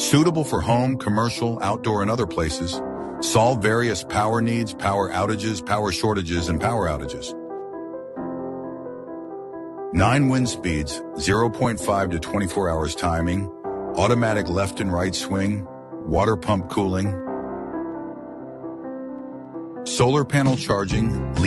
Suitable for home, commercial, outdoor, and other places. Solve various power needs, power outages, power shortages, and power outages. 9 wind speeds, 0.5 to 24 hours timing, automatic left and right swing, water pump cooling, solar panel charging,